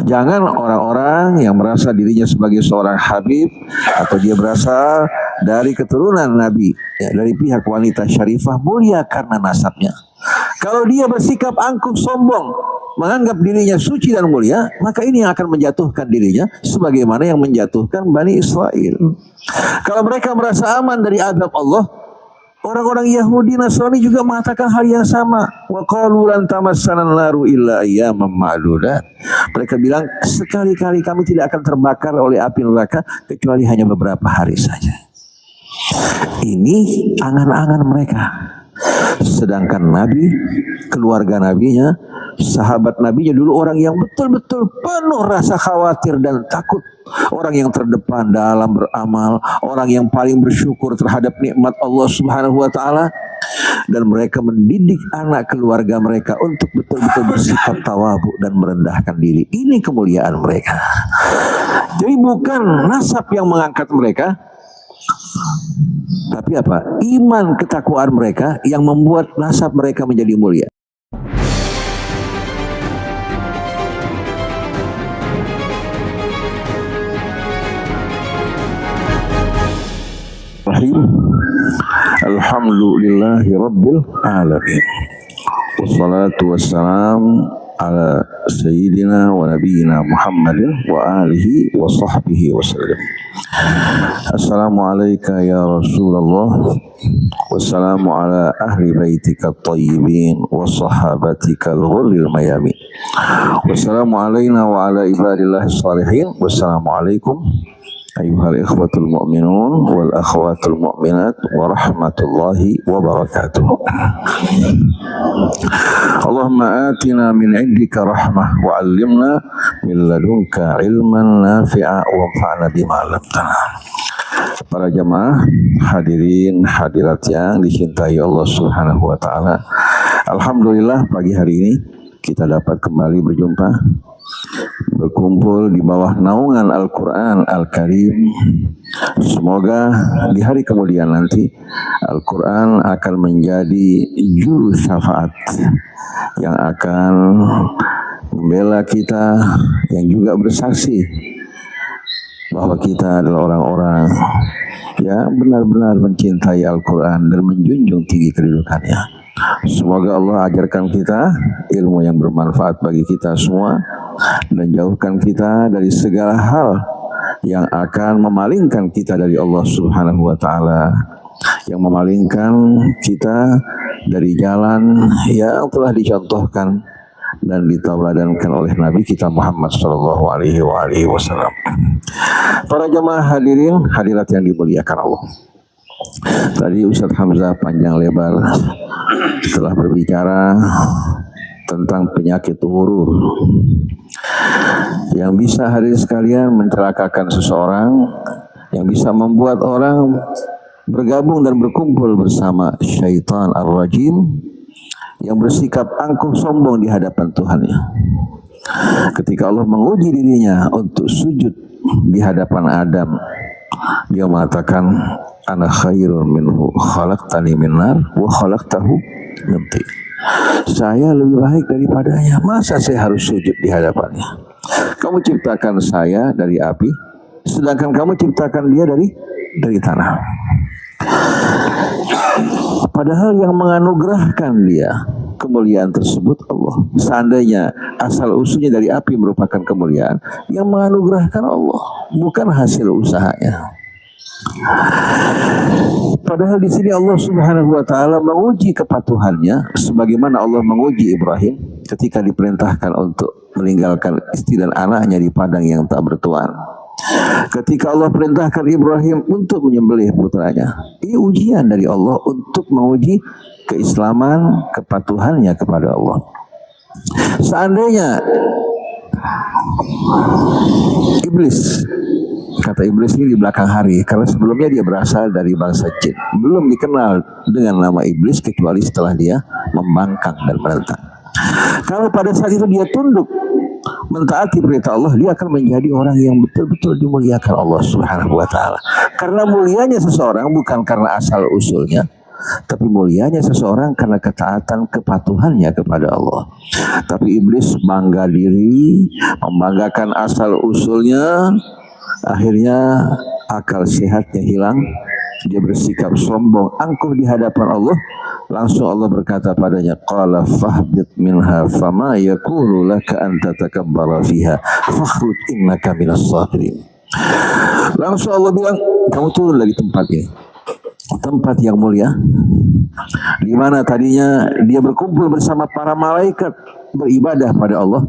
Jangan orang-orang yang merasa dirinya sebagai seorang habib atau dia berasal dari keturunan Nabi, ya, dari pihak wanita syarifah mulia karena nasabnya. Kalau dia bersikap angkuh sombong, menganggap dirinya suci dan mulia, maka ini yang akan menjatuhkan dirinya sebagaimana yang menjatuhkan Bani Israel. Kalau mereka merasa aman dari azab Allah, orang-orang Yahudi Nasrani juga mengatakan hal yang sama. Wa qalu lan tamassana an-naru illa ayyaman ma'dudat. Mereka bilang sekali-kali kami tidak akan terbakar oleh api neraka kecuali hanya beberapa hari saja. Ini angan-angan mereka. Sedangkan Nabi, keluarga Nabinya, sahabat Nabinya dulu orang yang betul-betul penuh rasa khawatir dan takut. Orang yang terdepan dalam beramal, orang yang paling bersyukur terhadap nikmat Allah Subhanahu wa taala, dan mereka mendidik anak keluarga mereka untuk betul-betul bersikap tawadhu dan merendahkan diri. Ini kemuliaan mereka. Jadi bukan nasab yang mengangkat mereka, tapi apa? Iman ketakwaan mereka yang membuat nasab mereka menjadi mulia. Alhamdulillahi Rabbil Alamin. Wassalatu wassalamu ala sayyidina wa nabiyyina Muhammadin wa alihi wa sahbihi wasallam. Assalamualaikum ya Rasulullah. Wassalamu ala ahli baitika at-tayyibin wa sahabatika al-ghurril mayamin. Wassalamu alaina wa ala ibadillahi salihin. Wassalamualaikum ayyuhal ikhwatul mu'minun wal akhwatul mu'minat wa rahmatullahi wa barakatuh. Allahumma atina min indika rahmah wa 'allimna min ladunka ilman nafi'a wa anfa'na bima 'allamtana. Para jamaah hadirin hadirat yang dicintai Allah Subhanahu wa taala. Alhamdulillah pagi hari ini kita dapat kembali berjumpa, berkumpul di bawah naungan Al-Quran Al-Karim. Semoga di hari kemudian nanti Al-Quran akan menjadi juru syafaat yang akan membela kita, yang juga bersaksi bahwa kita adalah orang-orang yang benar-benar mencintai Al-Quran dan menjunjung tinggi kedudukannya. Semoga Allah ajarkan kita ilmu yang bermanfaat bagi kita semua dan jauhkan kita dari segala hal yang akan memalingkan kita dari Allah Subhanahu wa taala, yang memalingkan kita dari jalan yang telah dicontohkan dan ditauladankan oleh Nabi kita Muhammad sallallahu alaihi wasallam. Para jamaah hadirin hadirat yang dimuliakan Allah. Tadi Ustaz Hamzah panjang lebar telah berbicara tentang penyakit hurur yang bisa hadirin sekalian mencelakakan seseorang, yang bisa membuat orang bergabung dan berkumpul bersama syaitan ar-rajim yang bersikap angkuh sombong di hadapan Tuhannya. Ketika Allah menguji dirinya untuk sujud di hadapan Adam, dia mengatakan, ana khairun minhu khalaqtani min nar wa khalaqtahu min tin. Saya lebih baik daripadanya, masa saya harus sujud di hadapannya? Kamu ciptakan saya dari api, sedangkan kamu ciptakan dia dari tanah. Padahal yang menganugerahkan dia kemuliaan tersebut Allah. Seandainya asal usulnya dari api merupakan kemuliaan, yang menganugerahkan Allah, bukan hasil usahanya. Padahal di sini Allah Subhanahu wa taala menguji kepatuhannya sebagaimana Allah menguji Ibrahim ketika diperintahkan untuk meninggalkan istri dan anaknya di padang yang tak bertuan. Ketika Allah perintahkan Ibrahim untuk menyembelih putranya, ini ujian dari Allah untuk menguji keislaman, kepatuhannya kepada Allah. Seandainya Iblis, kata Iblis ini di belakang hari, karena sebelumnya dia berasal dari bangsa jin, belum dikenal dengan nama Iblis kecuali setelah dia membangkang dan menentang. Kalau pada saat itu dia tunduk mentaati perintah Allah, dia akan menjadi orang yang betul-betul dimuliakan Allah Subhanahu wa taala. Karena mulianya seseorang bukan karena asal usulnya, tapi mulianya seseorang karena ketaatan kepatuhannya kepada Allah. Tapi iblis bangga diri, membanggakan asal usulnya, akhirnya akal sehatnya hilang. Dia bersikap sombong, angkuh di hadapan Allah. Langsung Allah berkata padanya, qala fahbit minha fama yakunu laka an tatakabbara fiha fakhruj innaka minas sahirin. Langsung Allah bilang, kamu turun dari tempat ini, tempat yang mulia, di mana tadinya dia berkumpul bersama para malaikat beribadah pada Allah.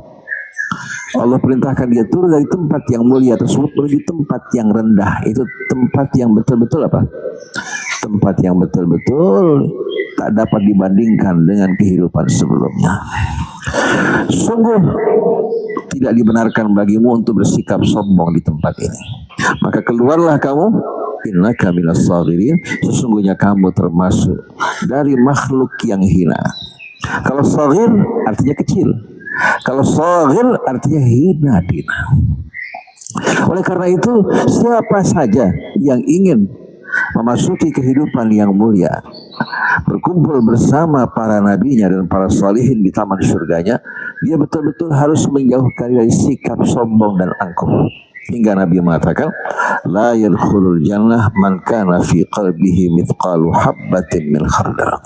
Allah perintahkan dia turun dari tempat yang mulia tersebut menuju tempat yang rendah. Itu tempat yang betul-betul apa? Tempat yang betul-betul tak dapat dibandingkan dengan kehidupan sebelumnya. Sungguh tidak dibenarkan bagimu untuk bersikap sombong di tempat ini. Maka keluarlah kamu, innaka minas sagirin, sesungguhnya kamu termasuk dari makhluk yang hina. Kalau sagir artinya kecil, kalau sagir artinya hina dina. Oleh karena itu, siapa saja yang ingin memasuki kehidupan yang mulia, berkumpul bersama para nabinya dan para salihin di taman surganya, dia betul-betul harus menjauhkan dari sikap sombong dan angkuh. Hingga Nabi mengatakan, la yadkhulul jannah man kana fi qalbihi mithqalu habbatin min khardal.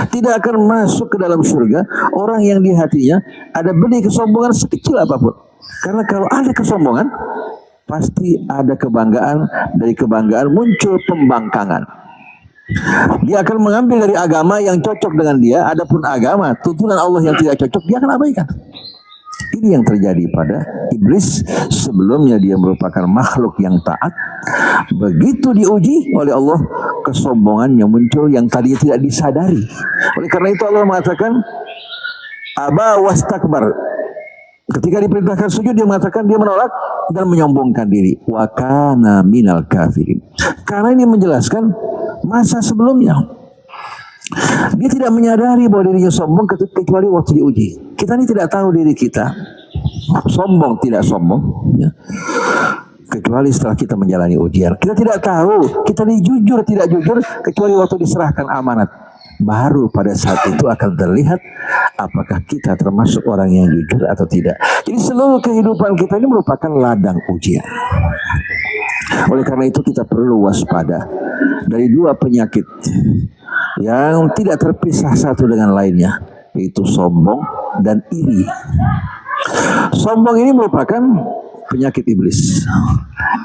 Tidak akan masuk ke dalam surga orang yang di hatinya ada benih kesombongan sekecil apapun. Karena kalau ada kesombongan, pasti ada kebanggaan. Dari kebanggaan muncul pembangkangan. Dia akan mengambil dari agama yang cocok dengan dia. Adapun agama, tuntunan Allah yang tidak cocok, dia akan abaikan. Ini yang terjadi pada iblis. Sebelumnya dia merupakan makhluk yang taat. Begitu diuji oleh Allah, kesombongannya muncul yang tadinya tidak disadari. Oleh karena itu Allah mengatakan, aba wastakbar. Ketika diperintahkan sujud, dia mengatakan, dia menolak dan menyombongkan diri. Wa kana minal kafirin. Karena ini menjelaskan masa sebelumnya. Dia tidak menyadari bahwa dirinya sombong kecuali waktu diuji. Kita ini tidak tahu diri kita sombong tidak sombong, ya, kecuali setelah kita menjalani ujian. Kita tidak tahu kita ini jujur tidak jujur kecuali waktu diserahkan amanat. Baru pada saat itu akan terlihat apakah kita termasuk orang yang jujur atau tidak. Jadi seluruh kehidupan kita ini merupakan ladang ujian. Oleh karena itu kita perlu waspada dari dua penyakit yang tidak terpisah satu dengan lainnya, yaitu sombong dan iri. Sombong ini merupakan penyakit iblis.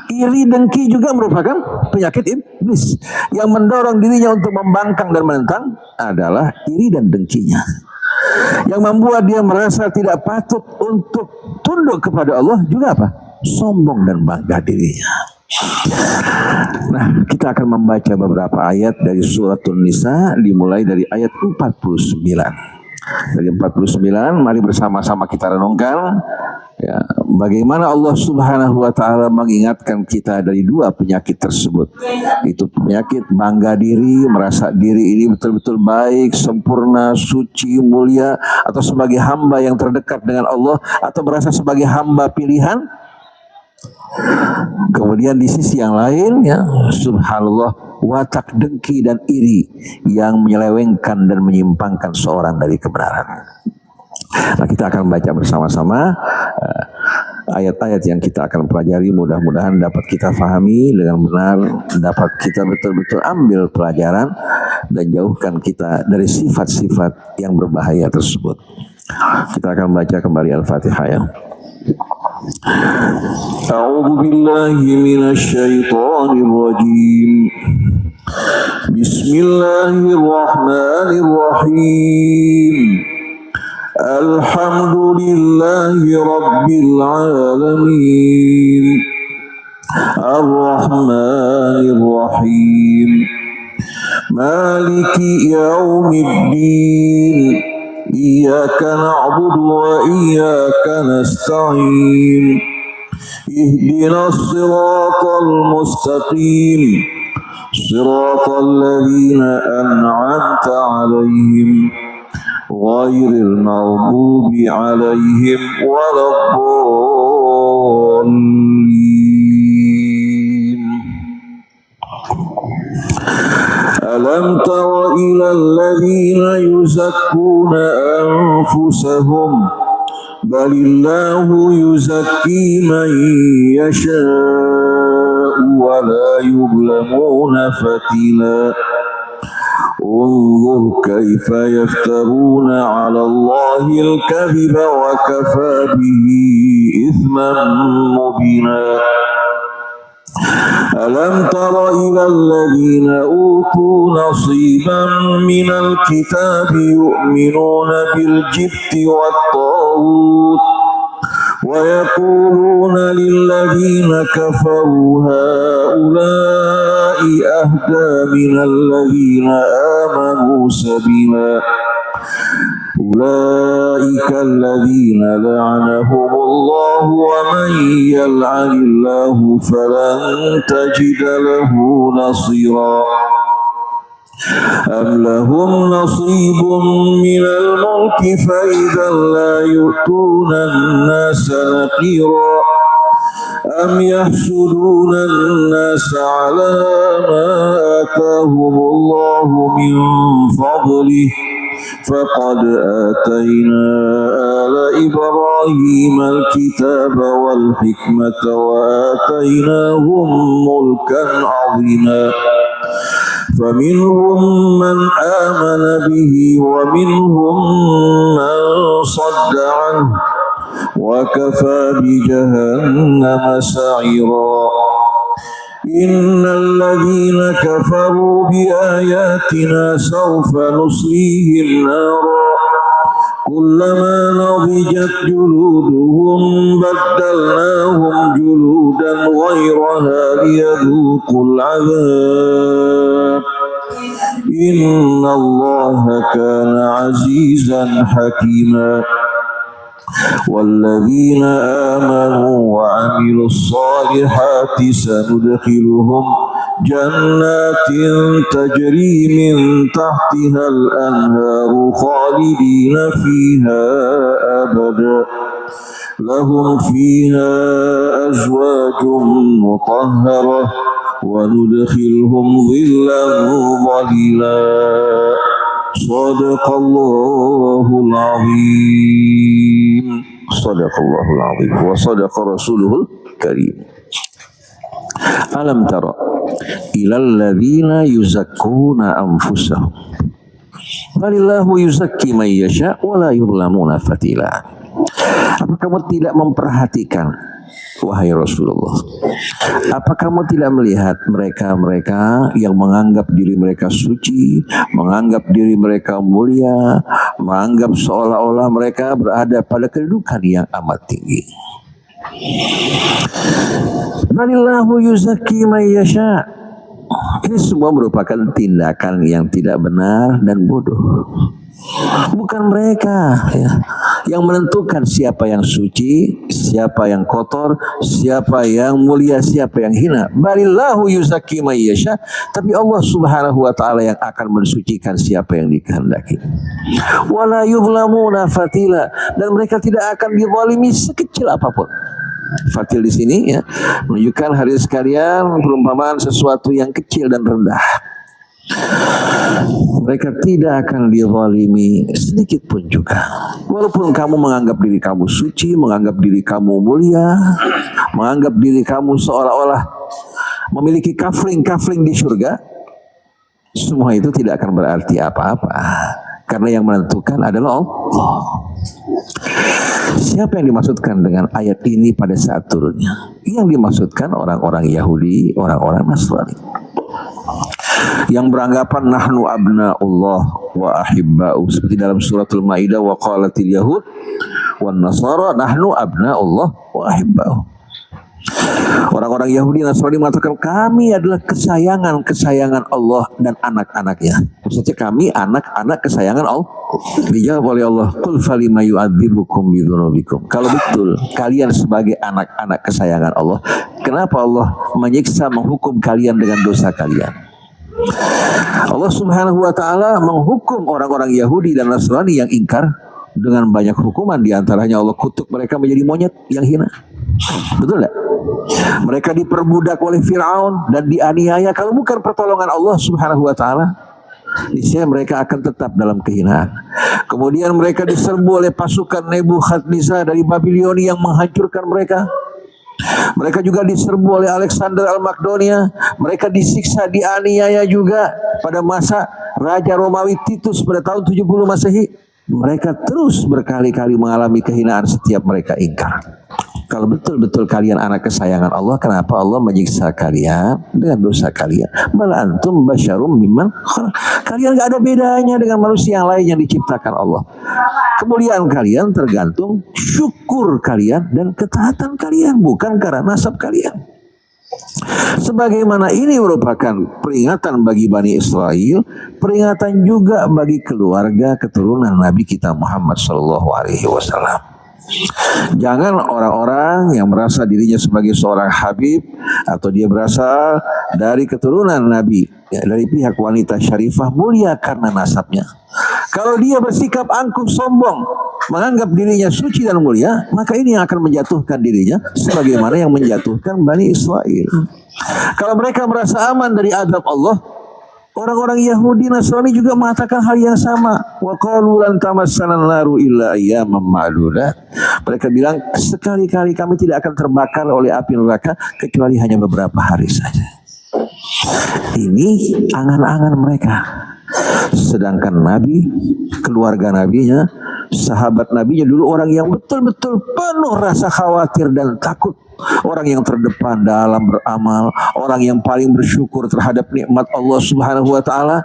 Iri dengki juga merupakan penyakit iblis. Yang mendorong dirinya untuk membangkang dan menentang adalah iri dan dengkinya. Yang membuat dia merasa tidak patut untuk tunduk kepada Allah juga apa? Sombong dan bangga dirinya. Nah, kita akan membaca beberapa ayat dari Suratul Nisa, dimulai dari ayat 49. Dari 49, mari bersama-sama kita renungkan ya, bagaimana Allah Subhanahu wa taala mengingatkan kita dari dua penyakit tersebut. Itu penyakit bangga diri, merasa diri ini betul-betul baik, sempurna, suci, mulia, atau sebagai hamba yang terdekat dengan Allah, atau merasa sebagai hamba pilihan. Kemudian di sisi yang lain, ya, subhanallah, watak dengki dan iri yang menyelewengkan dan menyimpangkan seorang dari kebenaran. Nah, kita akan baca bersama-sama ayat-ayat yang kita akan pelajari. Mudah-mudahan dapat kita fahami dengan benar, dapat kita betul-betul ambil pelajaran dan jauhkan kita dari sifat-sifat yang berbahaya tersebut. Kita akan baca kembali Al-Fatihah, ya. A'udzu billahi minasy syaithanir rajim. Bismillahirrahmanirrahim. Alhamdulillahi rabbil alamin. Ar-Rahmanir Rahim. Maliki yaumiddin. Iyyaka na'budu wa iyyaka nasta'in. Ihdinas siratal mustaqim. Siratal ladzina an'amta 'alaihim ghairil maghdubi 'alaihim waladdallin. Alam tara إلى الذين يزكون أنفسهم بل الله يزكي من يشاء ولا يظلمون فتيلا انظر كيف يفترون على الله الكذب وكفى به إثما مبينا ألم تر إلى الذين أوتوا نصيبا من الكتاب يؤمنون بالجبت والطاغوت ويقولون للذين كفروا هؤلاء أهدى من الذين آمنوا سبيلا أولئك الذين لعنهم الله ومن يلعن الله فلن تجد له نصيرا أم لهم نصيب من الملك فإذا لا يؤتون الناس نقيرا أم يحسدون الناس على ما آتاهم الله من فضله فقد آتينا آل إبراهيم الكتاب والحكمة وآتيناهم ملكا عظيما فمنهم من آمن به ومنهم من صد عنه وكفى بجهنم سعيرا إن الذين كفروا بآياتنا سوف نصليهم نارا كلما نضجت جلودهم بدلناهم جلودا غيرها ليذوقوا العذاب إن الله كان عزيزا حكيما والذين آمنوا وعملوا الصالحات سندخلهم جنات تجري من تحتها الأنهار خالدين فيها أبدا لهم فيها أزواج مطهرة وندخلهم ظلا ظليلا صدق الله العظيم صدق الله العظيم وصدق رسوله الكريم ألم تر إلى الذين يزكون أنفسهم بل الله يزكي من يشاء ولا يظلمون فتيلا. Apa kamu tidak memperhatikan, wahai Rasulullah? Apa kamu tidak melihat mereka-mereka yang menganggap diri mereka suci, menganggap diri mereka mulia, menganggap seolah-olah mereka berada pada kedudukan yang amat tinggi? Balillahu yuzakki man yasha. Ini semua merupakan tindakan yang tidak benar dan bodoh. Bukan mereka yang menentukan siapa yang suci, siapa yang kotor, siapa yang mulia, siapa yang hina. Balillahu yuzakki man yasha. Tapi Allah Subhanahu wa taala yang akan mensucikan siapa yang dikehendaki. Wala yuzlamuna fatila, dan mereka tidak akan dizalimi sekecil apapun. Fatil di sini ya menunjukkan hadirin sekalian perumpamaan sesuatu yang kecil dan rendah. Mereka tidak akan dizalimi sedikit pun juga. Walaupun kamu menganggap diri kamu suci, menganggap diri kamu mulia, menganggap diri kamu seolah-olah memiliki kafling di surga, semua itu tidak akan berarti apa-apa. Karena yang menentukan adalah Allah. Siapa yang dimaksudkan dengan ayat ini pada saat turunnya? Yang dimaksudkan orang-orang Yahudi, orang-orang Nasrani, yang beranggapan nahnu abna'ullah wa ahibba'u, seperti dalam suratul Maidah, wa qalatil yahud wan nasara nahnu abna'ullah wa ahibba'u. Orang-orang Yahudi Nasrani mengatakan kami adalah kesayangan Allah dan anak-anaknya. Maksudnya kami anak-anak kesayangan Allah. Dijawab oleh Allah, qul falima yu'adzibukum bidzunubikum. Kalau betul kalian sebagai anak-anak kesayangan Allah, kenapa Allah menyiksa, menghukum kalian dengan dosa kalian? Allah Subhanahu wa taala menghukum orang-orang Yahudi dan Nasrani yang ingkar dengan banyak hukuman, di antaranya Allah kutuk mereka menjadi monyet yang hina. Betul tak? Mereka diperbudak oleh Fir'aun dan dianiaya kalau bukan pertolongan Allah Subhanahu wa taala. niscaya mereka akan tetap dalam kehinaan. Kemudian mereka diserbu oleh pasukan Nebukadnezar dari Babilonia yang menghancurkan mereka. Mereka juga diserbu oleh Alexander Al-Makedonia. Mereka disiksa, dianiaya juga pada masa Raja Romawi Titus pada tahun 70 Masehi. Mereka terus berkali-kali mengalami kehinaan setiap mereka ingkar. Kalau betul-betul kalian anak kesayangan Allah, kenapa Allah menyiksa kalian dengan dosa kalian? Bal antum basyarum mimman khalaq. Kalian gak ada bedanya dengan manusia yang lain yang diciptakan Allah. Kemuliaan kalian tergantung syukur kalian dan ketaatan kalian, bukan karena nasab kalian. Sebagaimana ini merupakan peringatan bagi Bani Israel, peringatan juga bagi keluarga keturunan Nabi kita Muhammad SAW. Jangan orang-orang yang merasa dirinya sebagai seorang habib atau dia berasal dari keturunan Nabi, ya, dari pihak wanita syarifah mulia karena nasabnya. Kalau dia bersikap angkuh sombong, menganggap dirinya suci dan mulia, maka ini yang akan menjatuhkan dirinya sebagaimana yang menjatuhkan Bani Israel. Kalau mereka merasa aman dari azab Allah, orang-orang Yahudi Nasrani juga mengatakan hal yang sama. Wa qalu lan tamassana an-naru illa ayyaman ma'dudat. Mereka bilang sekali-kali kami tidak akan terbakar oleh api neraka kecuali hanya beberapa hari saja. Ini angan-angan mereka. Sedangkan Nabi, keluarga Nabinya, sahabat Nabinya dulu orang yang betul-betul penuh rasa khawatir dan takut. Orang yang terdepan dalam beramal, orang yang paling bersyukur terhadap nikmat Allah Subhanahu wa taala,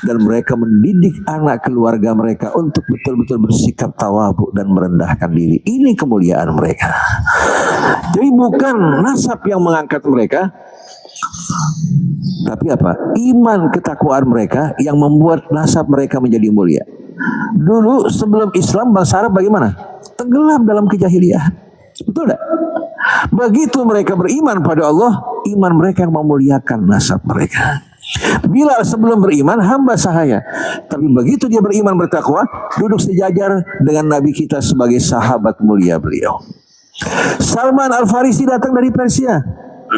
dan mereka mendidik anak keluarga mereka untuk betul-betul bersikap tawadhu dan merendahkan diri. Ini kemuliaan mereka. Jadi bukan nasab yang mengangkat mereka, tapi apa? Iman ketakwaan mereka yang membuat nasab mereka menjadi mulia. Dulu sebelum Islam bangsa Arab bagaimana? Tenggelam dalam kejahiliaan. Betul tidak? Begitu mereka beriman pada Allah, iman mereka yang memuliakan nasab mereka. Bila sebelum beriman hamba sahaya, tapi begitu dia beriman bertakwa, duduk sejajar dengan Nabi kita sebagai sahabat mulia beliau. Salman Al-Farisi datang dari Persia,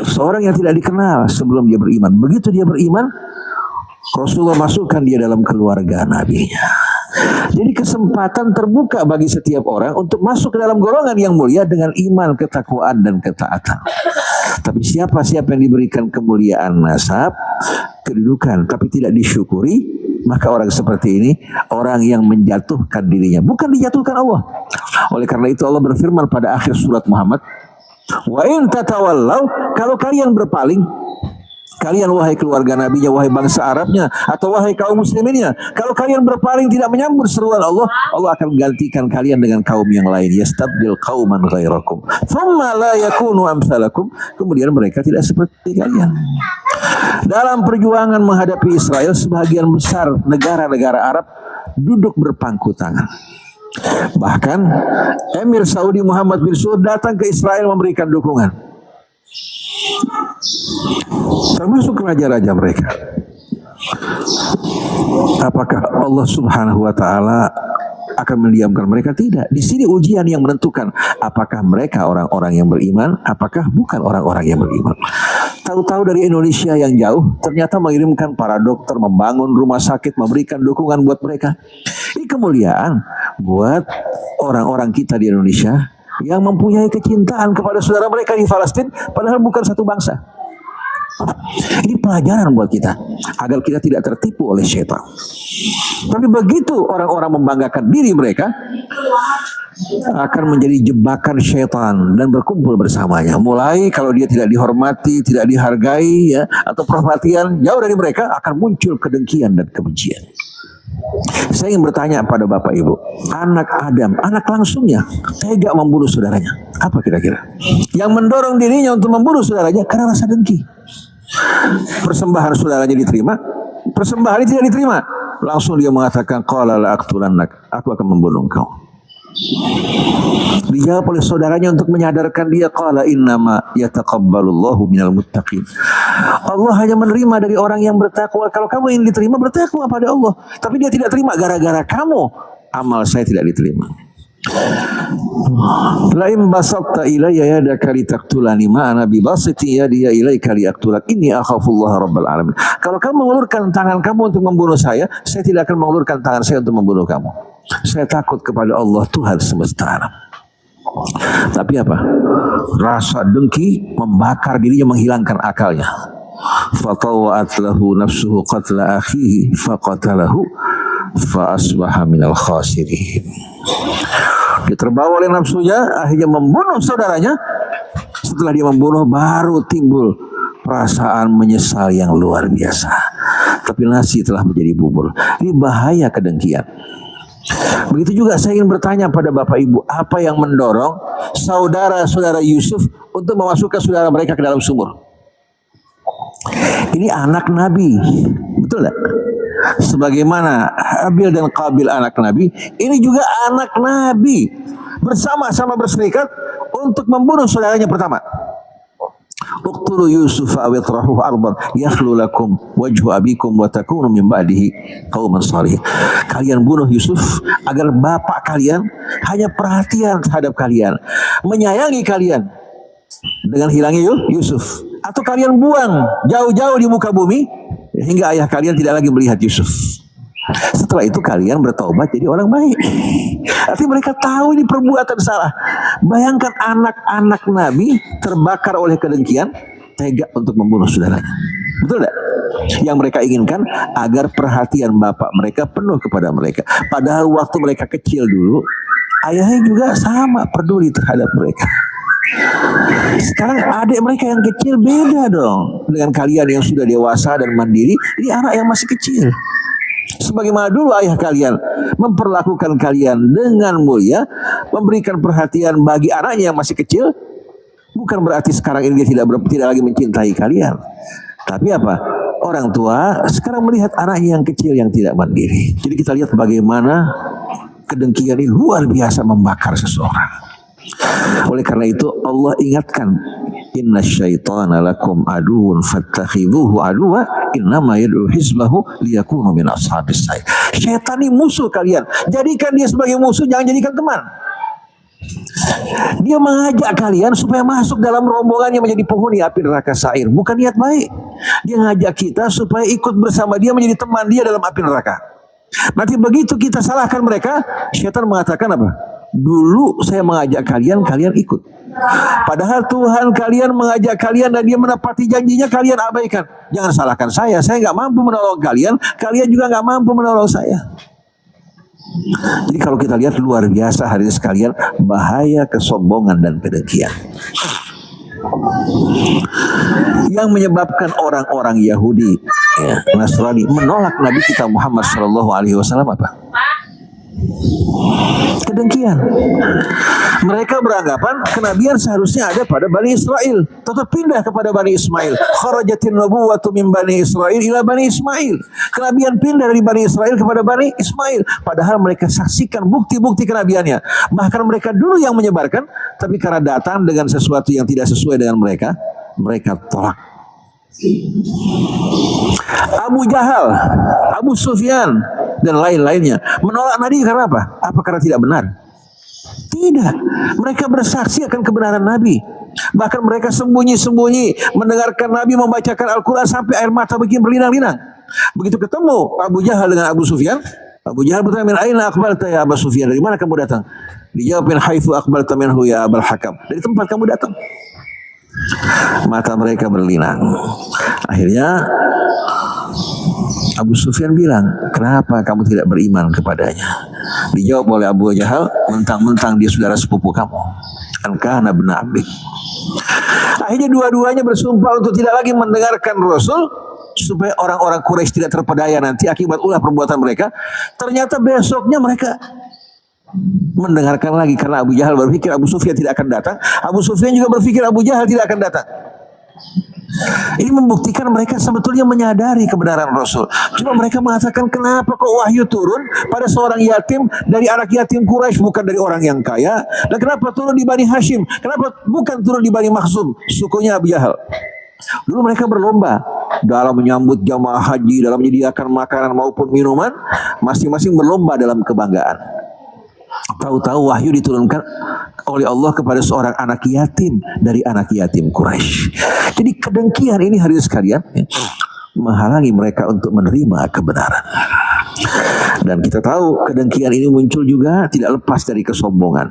seorang yang tidak dikenal sebelum dia beriman. Begitu dia beriman, Rasulullah masukkan dia dalam keluarga Nabi-Nya. Jadi kesempatan terbuka bagi setiap orang untuk masuk ke dalam golongan yang mulia dengan iman, ketakwaan, dan ketaatan. Tapi siapa yang diberikan kemuliaan nasab, kedudukan, tapi tidak disyukuri, maka orang seperti ini orang yang menjatuhkan dirinya, bukan dijatuhkan Allah. Oleh karena itu Allah berfirman pada akhir surat Muhammad, wa in tatawallaw, kalau kalian berpaling, kalian wahai keluarga Nabi-Nya, wahai bangsa Arabnya, atau wahai kaum musliminnya, kalau kalian berpaling tidak menyambut seruan Allah, Allah akan gantikan kalian dengan kaum yang lain. Yastabdil qauman ghairakum thumma la yakunu amsalakum. Kemudian mereka tidak seperti kalian. Dalam perjuangan menghadapi Israel, sebagian besar negara-negara Arab duduk berpangku tangan. Bahkan Emir Saudi Muhammad bin Saud datang ke Israel memberikan dukungan, termasuk raja-raja mereka. Apakah Allah Subhanahu wa taala akan mendiamkan mereka? Tidak. Di sini ujian yang menentukan apakah mereka orang-orang yang beriman, apakah bukan orang-orang yang beriman. Tahu-tahu dari Indonesia yang jauh ternyata mengirimkan para dokter, membangun rumah sakit, memberikan dukungan buat mereka. Ini kemuliaan buat orang-orang kita di Indonesia yang mempunyai kecintaan kepada saudara mereka di Palestina, padahal bukan satu bangsa. Ini pelajaran buat kita agar kita tidak tertipu oleh syaitan. Tapi begitu orang-orang membanggakan diri mereka, akan menjadi jebakan syaitan dan berkumpul bersamanya. Mulai kalau dia tidak dihormati, tidak dihargai, ya, atau perhatian jauh dari mereka, akan muncul kedengkian dan kebencian. Saya ingin bertanya pada Bapak Ibu, anak Adam, anak langsungnya tega membunuh saudaranya. Apa kira-kira yang mendorong dirinya untuk membunuh saudaranya? Karena rasa dengki. Persembahan saudaranya diterima, persembahan ini tidak diterima, langsung dia mengatakan qala la aqtulannak, aku akan membunuh engkau. Dijawab oleh saudaranya untuk menyadarkan dia, qala innama yataqabbalullahu minal muttaqin. Allah hanya menerima dari orang yang bertakwa. Kalau kamu ingin diterima, bertakwa pada Allah. Tapi dia tidak terima gara-gara kamu, amal saya tidak diterima. Lain basatta ilayya yadaka litaktulani ma'ana bibasiti yadiya ilayka liaktulak inni akhafullah rabbal alamin. Kalau kamu mengulurkan tangan kamu untuk membunuh saya tidak akan mengulurkan tangan saya untuk membunuh kamu. Saya takut kepada Allah Tuhan semesta alam. Tapi apa? Rasa dengki membakar dirinya, menghilangkan akalnya. Fatawa'at lahu nafsuhu qatla akhihi faqatalahu fa asbaha minal khasirin. Dia terbawa oleh nafsunya, akhirnya membunuh saudaranya. Setelah dia membunuh, baru timbul perasaan menyesal yang luar biasa. Tapi nasi telah menjadi bubur. Ini bahaya kedengkian. Begitu juga saya ingin bertanya pada Bapak Ibu, apa yang mendorong saudara-saudara Yusuf untuk memasukkan saudara mereka ke dalam sumur? Ini anak Nabi, betul tidak? Sebagaimana Habil dan Qabil anak Nabi, ini juga anak Nabi, bersama-sama berserikat untuk membunuh saudaranya pertama. Uqtulu Yusuf aw itrahuhu ardan yakhlu lakum wajhu abikum wa takunu min ba'dihi qauman salihin. Kalian bunuh Yusuf agar bapak kalian hanya perhatian terhadap kalian, menyayangi kalian dengan hilangnya Yusuf, atau kalian buang jauh-jauh di muka bumi hingga ayah kalian tidak lagi melihat Yusuf. Setelah itu kalian bertaubat jadi orang baik. Tapi mereka tahu ini perbuatan salah. Bayangkan anak-anak Nabi terbakar oleh kedengkian, tega untuk membunuh saudaranya. Betul tidak? Yang mereka inginkan agar perhatian bapak mereka penuh kepada mereka. Padahal waktu mereka kecil dulu, ayahnya juga sama peduli terhadap mereka. Sekarang adik mereka yang kecil beda dong dengan kalian yang sudah dewasa dan mandiri. Ini anak yang masih kecil. Sebagaimana dulu ayah kalian memperlakukan kalian dengan mulia, memberikan perhatian bagi anaknya yang masih kecil, bukan berarti sekarang ini dia tidak lagi mencintai kalian. Tapi apa? Orang tua sekarang melihat anaknya yang kecil yang tidak mandiri. Jadi kita lihat bagaimana kedengkian ini luar biasa membakar seseorang. Oleh karena itu Allah ingatkan, inna syaitana lakum aduun fattakhidhuhu aduwa innama yad'u hizbahu liyakunu min ashabis sa'ir. Syaitan ini musuh kalian, jadikan dia sebagai musuh, jangan jadikan teman. Dia mengajak kalian supaya masuk dalam rombongan yang menjadi penghuni api neraka sa'ir. Bukan niat baik. Dia ngajak kita supaya ikut bersama dia menjadi teman dia dalam api neraka. Nanti begitu kita salahkan mereka, syaitan mengatakan apa? Dulu saya mengajak kalian, kalian ikut. Padahal Tuhan kalian mengajak kalian dan dia menepati janjinya, kalian abaikan. Jangan salahkan saya nggak mampu menolong kalian, kalian juga nggak mampu menolong saya. Jadi kalau kita lihat luar biasa hari ini sekalian, bahaya kesombongan dan kedengkian. Yang menyebabkan orang-orang Yahudi, Nasrani menolak Nabi kita Muhammad SAW apa? Kedengkian. Mereka beranggapan kenabian seharusnya ada pada Bani Israel, tetap pindah kepada Bani Ismail. Kharajatin nubuwatu min Bani Israel ila Bani Ismail. Kenabian pindah dari Bani Israel kepada Bani Ismail. Padahal mereka saksikan bukti-bukti kenabiannya. Bahkan mereka dulu yang menyebarkan, tapi karena datang dengan sesuatu yang tidak sesuai dengan mereka, mereka tolak. Abu Jahal, Abu Sufyan dan lain-lainnya menolak Nabi karena apa? Apa karena tidak benar? Tidak. Mereka bersaksi akan kebenaran Nabi. Bahkan mereka sembunyi-sembunyi mendengarkan Nabi membacakan Al-Quran sampai air mata bikin berlinang-linang. Begitu ketemu Abu Jahal dengan Abu Sufyan, Abu Jahal bertanya, "Min aina aqbalta ya Abu Sufyan?" Dari mana kamu datang? Dijawab, "Min haitsu aqbalta minhu ya Abul Hakam." Dari tempat kamu datang. Mata mereka berlinang. Akhirnya Abu Sufyan bilang, "Kenapa kamu tidak beriman kepadanya?" Dijawab oleh Abu Jahal, "Mentang-mentang dia saudara sepupu kamu. Kana bin Abik." Akhirnya dua-duanya bersumpah untuk tidak lagi mendengarkan Rasul, supaya orang-orang Quraisy tidak terpedaya nanti akibat ulah perbuatan mereka. Ternyata besoknya mereka mendengarkan lagi karena Abu Jahal berpikir Abu Sufyan tidak akan datang. Abu Sufyan juga berpikir Abu Jahal tidak akan datang. Ini membuktikan mereka sebetulnya menyadari kebenaran Rasul. Cuma mereka mengatakan, kenapa kok wahyu turun pada seorang yatim dari anak yatim Quraisy, bukan dari orang yang kaya? Dan kenapa turun di Bani Hashim? Kenapa bukan turun di Bani Makhzum, sukunya Abu Jahal? Dulu mereka berlomba dalam menyambut jamaah haji, dalam menyediakan makanan maupun minuman. Masing-masing berlomba dalam kebanggaan. Tahu-tahu wahyu diturunkan oleh Allah kepada seorang anak yatim dari anak yatim Quraisy. Jadi kedengkian ini hadirin sekalian menghalangi mereka untuk menerima kebenaran. Dan kita tahu kedengkian ini muncul juga tidak lepas dari kesombongan.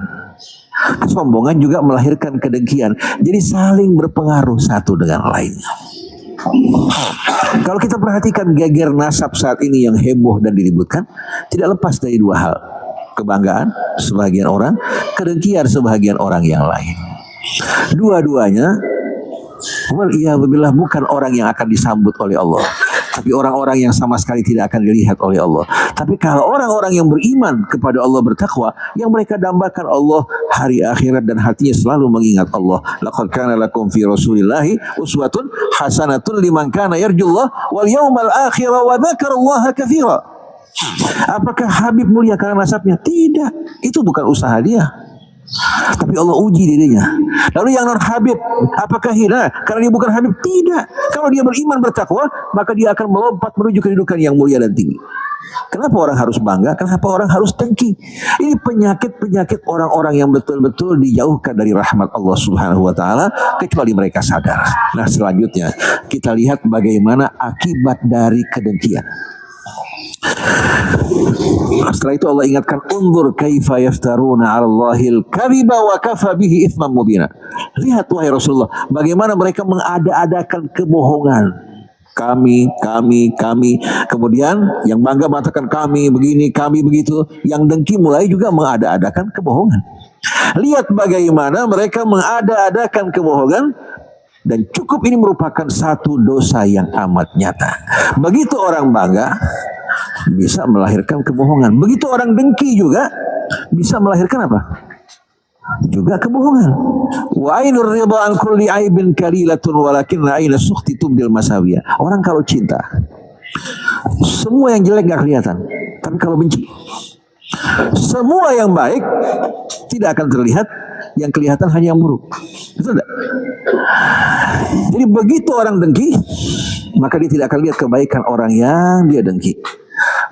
Kesombongan juga melahirkan kedengkian. Jadi saling berpengaruh satu dengan lainnya. Kalau kita perhatikan geger nasab saat ini yang heboh dan diributkan, tidak lepas dari dua hal. Kebanggaan sebagian orang, kedengkian sebagian orang yang lain. Dua-duanya waliyadzubillah bukan orang yang akan disambut oleh Allah, tapi orang-orang yang sama sekali tidak akan dilihat oleh Allah. Tapi kalau orang-orang yang beriman kepada Allah, bertakwa, yang mereka dambakan Allah hari akhirat dan hatinya selalu mengingat Allah. Laqad kana lakum fi Rasulillahi uswatun hasanatun liman kana yarjullah wal yaumal akhir wa dzakarallaha katsira. Apakah Habib mulia karena nasabnya? Tidak, itu bukan usaha dia, tapi Allah uji dirinya. Lalu yang non Habib, apakah hina karena dia bukan Habib? Tidak. Kalau dia beriman bertakwa, maka dia akan melompat menuju kedudukan yang mulia dan tinggi. Kenapa orang harus bangga? Kenapa orang harus dengki? Ini penyakit-penyakit orang-orang yang betul-betul dijauhkan dari rahmat Allah Subhanahu wa taala kecuali mereka sadar. Nah, selanjutnya kita lihat bagaimana akibat dari kedengkian. Setelah itu Allah ingatkan, unzur kaifa yaftaruna 'ala Allahil kadhiba wa kafa bihi itsman mubina. Lihat wahai Rasulullah, bagaimana mereka mengada-adakan kebohongan. Kami. Kemudian yang bangga mengatakan kami begini, kami begitu. Yang dengki mulai juga mengada-adakan kebohongan. Lihat bagaimana mereka mengada-adakan kebohongan. Dan cukup ini merupakan satu dosa yang amat nyata. Begitu orang bangga bisa melahirkan kebohongan. Begitu orang dengki juga bisa melahirkan apa? Juga kebohongan. Wa ainur ridha an kulli aibin kalilatun walakin aina sukhti tubdil masawiya. Orang kalau cinta, semua yang jelek gak kelihatan. Tapi kalau benci, semua yang baik tidak akan terlihat, yang kelihatan hanya yang buruk. Betul tidak? Jadi begitu orang dengki, maka dia tidak akan lihat kebaikan orang yang dia dengki.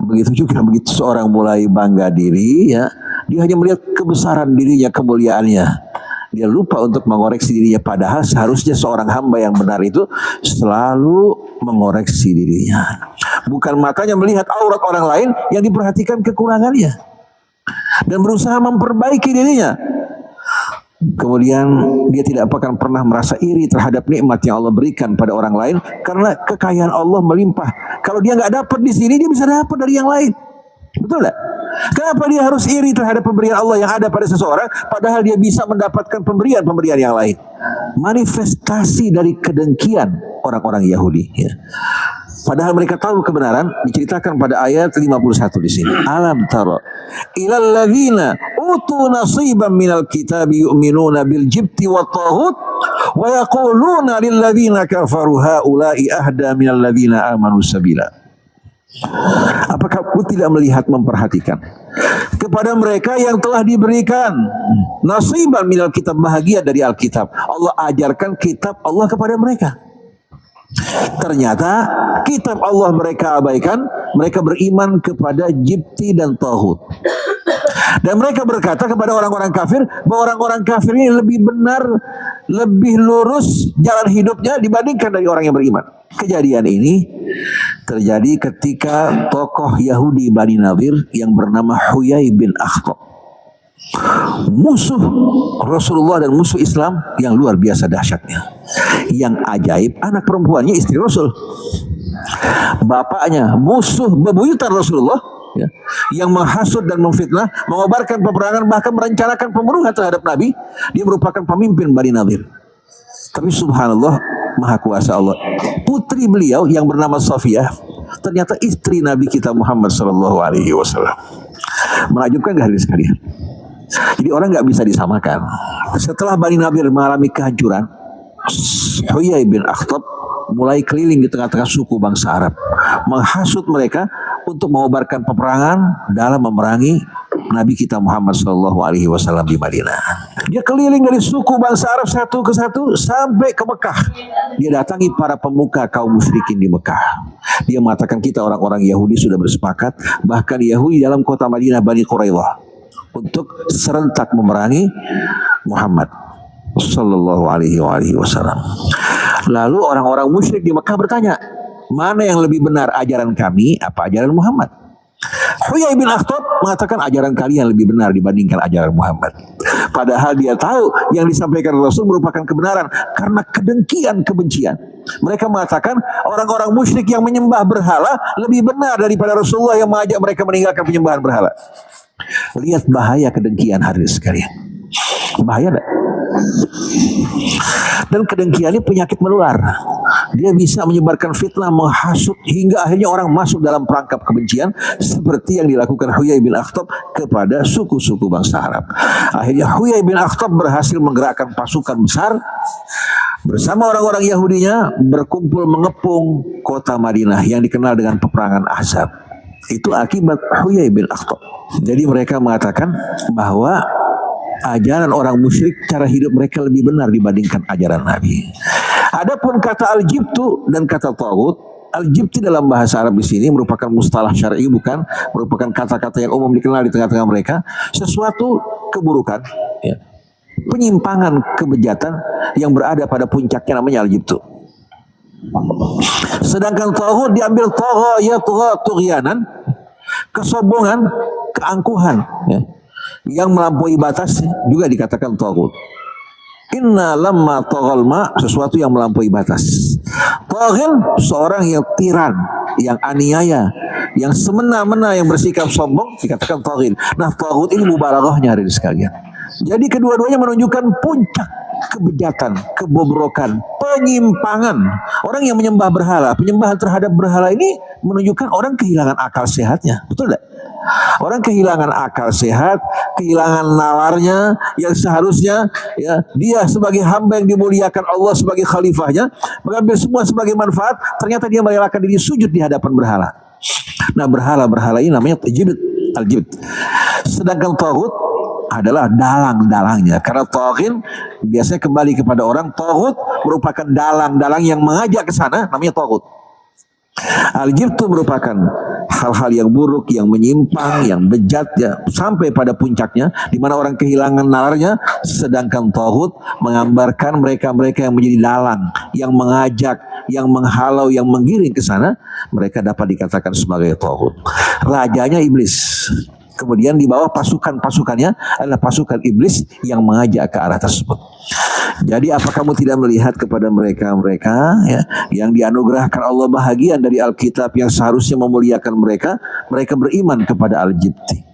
Begitu juga begitu seorang mulai bangga diri, ya, dia hanya melihat kebesaran dirinya, kemuliaannya. Dia lupa untuk mengoreksi dirinya, padahal seharusnya seorang hamba yang benar itu selalu mengoreksi dirinya. Bukan matanya melihat aurat orang lain yang diperhatikan kekurangannya dan berusaha memperbaiki dirinya. Kemudian dia tidak akan pernah merasa iri terhadap nikmat yang Allah berikan pada orang lain, karena kekayaan Allah melimpah. Kalau dia nggak dapat di sini, dia bisa dapat dari yang lain. Betul nggak? Kenapa dia harus iri terhadap pemberian Allah yang ada pada seseorang, padahal dia bisa mendapatkan pemberian-pemberian yang lain? Manifestasi dari kedengkian orang-orang Yahudi. Ya. Padahal mereka tahu kebenaran, diceritakan pada ayat 51 di sini. Alam tara ilal ladzina utu nasiban minal kitabi yu'minuna bil jibti wat taghut wa yaquluna lil ladzina kafaru haula'i ahda minal ladzina amanu sabila. Apakah kamu tidak melihat, memperhatikan kepada mereka yang telah diberikan nasiban minal kitab, bahagia dari Alkitab? Allah ajarkan kitab Allah kepada mereka. Ternyata kitab Allah mereka abaikan. Mereka beriman kepada jibti dan tauhid. Dan mereka berkata kepada orang-orang kafir bahwa orang-orang kafir ini lebih benar, lebih lurus jalan hidupnya dibandingkan dari orang yang beriman. Kejadian ini terjadi ketika tokoh Yahudi Bani Nadir yang bernama Huyai bin Akhtab, musuh Rasulullah dan musuh Islam yang luar biasa dahsyatnya. Yang ajaib, anak perempuannya istri Rasul, bapaknya musuh bebuyutan Rasulullah, ya, yang menghasut dan memfitnah, mengobarkan peperangan, bahkan merencanakan pembunuhan terhadap Nabi. Dia merupakan pemimpin Bani Nadir. Tapi subhanallah, maha kuasa Allah, putri beliau yang bernama Safiyah ternyata istri Nabi kita Muhammad SAW. Menakjubkan gak hadirin sekalian? Jadi orang nggak bisa disamakan. Setelah Bani Nadir mengalami kehancuran, Huyai bin Akhtab mulai keliling di tengah-tengah suku bangsa Arab, menghasut mereka untuk mengobarkan peperangan dalam memerangi Nabi kita Muhammad SAW di Madinah. Dia keliling dari suku bangsa Arab satu ke satu sampai ke Mekah. Dia datangi para pemuka kaum musyrikin di Mekah. Dia mengatakan, kita orang-orang Yahudi sudah bersepakat, bahkan Yahudi dalam kota Madinah, Bani Quraidah, untuk serentak memerangi Muhammad sallallahu alaihi wasallam. Lalu orang-orang musyrik di Mekah bertanya, mana yang lebih benar, ajaran kami apa ajaran Muhammad? Huyai bin Akhtab mengatakan ajaran kalian lebih benar dibandingkan ajaran Muhammad. Padahal dia tahu yang disampaikan Rasul merupakan kebenaran karena kedengkian kebencian. Mereka mengatakan orang-orang musyrik yang menyembah berhala lebih benar daripada Rasulullah yang mengajak mereka meninggalkan penyembahan berhala. Lihat bahaya kedengkian hadirin sekalian. Bahaya enggak? Dan kedengkian ini penyakit menular. Dia bisa menyebarkan fitnah, menghasut hingga akhirnya orang masuk dalam perangkap kebencian seperti yang dilakukan Huyai bin Akhtab kepada suku-suku bangsa Arab. Akhirnya Huyai bin Akhtab berhasil menggerakkan pasukan besar bersama orang-orang Yahudinya berkumpul mengepung kota Madinah yang dikenal dengan peperangan Ahzab. Itu akibat Huyai bin Akhtab. Jadi mereka mengatakan bahwa ajaran orang musyrik, cara hidup mereka lebih benar dibandingkan ajaran Nabi. Adapun kata al-jibtu dan kata taghut, al-jibti dalam bahasa Arab di sini merupakan mustalah syar'i, bukan merupakan kata-kata yang umum dikenal di tengah-tengah mereka, sesuatu keburukan, ya, penyimpangan, kebejatan yang berada pada puncaknya namanya al-jibtu. Sedangkan taghut diambil tagha ya tughyanan, kesombongan, keangkuhan, ya, yang melampaui batas juga dikatakan taghut. Inna lamma taghal ma, sesuatu yang melampaui batas. Taghil, seorang yang tiran, yang aniaya, yang semena-mena, yang bersikap sombong, dikatakan taghil. Nah, taghut ini mubalaghahnya hadirin sekalian. Jadi kedua-duanya menunjukkan puncak kebejatan, kebobrokan, penyimpangan. Orang yang menyembah berhala, penyembahan terhadap berhala ini menunjukkan orang kehilangan akal sehatnya. Betul tidak? Orang kehilangan akal sehat, kehilangan nalarnya yang seharusnya, ya, dia sebagai hamba yang dimuliakan Allah sebagai khalifahnya, mengambil semua sebagai manfaat, ternyata dia merelakan diri sujud di hadapan berhala. Nah, berhala-berhala ini namanya al-jibt. Sedangkan taghut adalah dalang-dalangnya. Karena taghil biasanya kembali kepada orang, taghut merupakan dalang-dalang yang mengajak ke sana, namanya taghut. Al-jibtu merupakan hal-hal yang buruk, yang menyimpang, yang bejat, ya, sampai pada puncaknya di mana orang kehilangan nalarnya. Sedangkan taghut menggambarkan mereka-mereka yang menjadi dalang, yang mengajak, yang menghalau, yang menggiring ke sana, mereka dapat dikatakan sebagai taghut. Rajanya iblis. Kemudian di bawah pasukan-pasukannya adalah pasukan iblis yang mengajak ke arah tersebut. Jadi apa kamu tidak melihat kepada mereka-mereka, ya, yang dianugerahkan Allah bahagian dari Alkitab yang seharusnya memuliakan mereka, mereka beriman kepada al-jibti.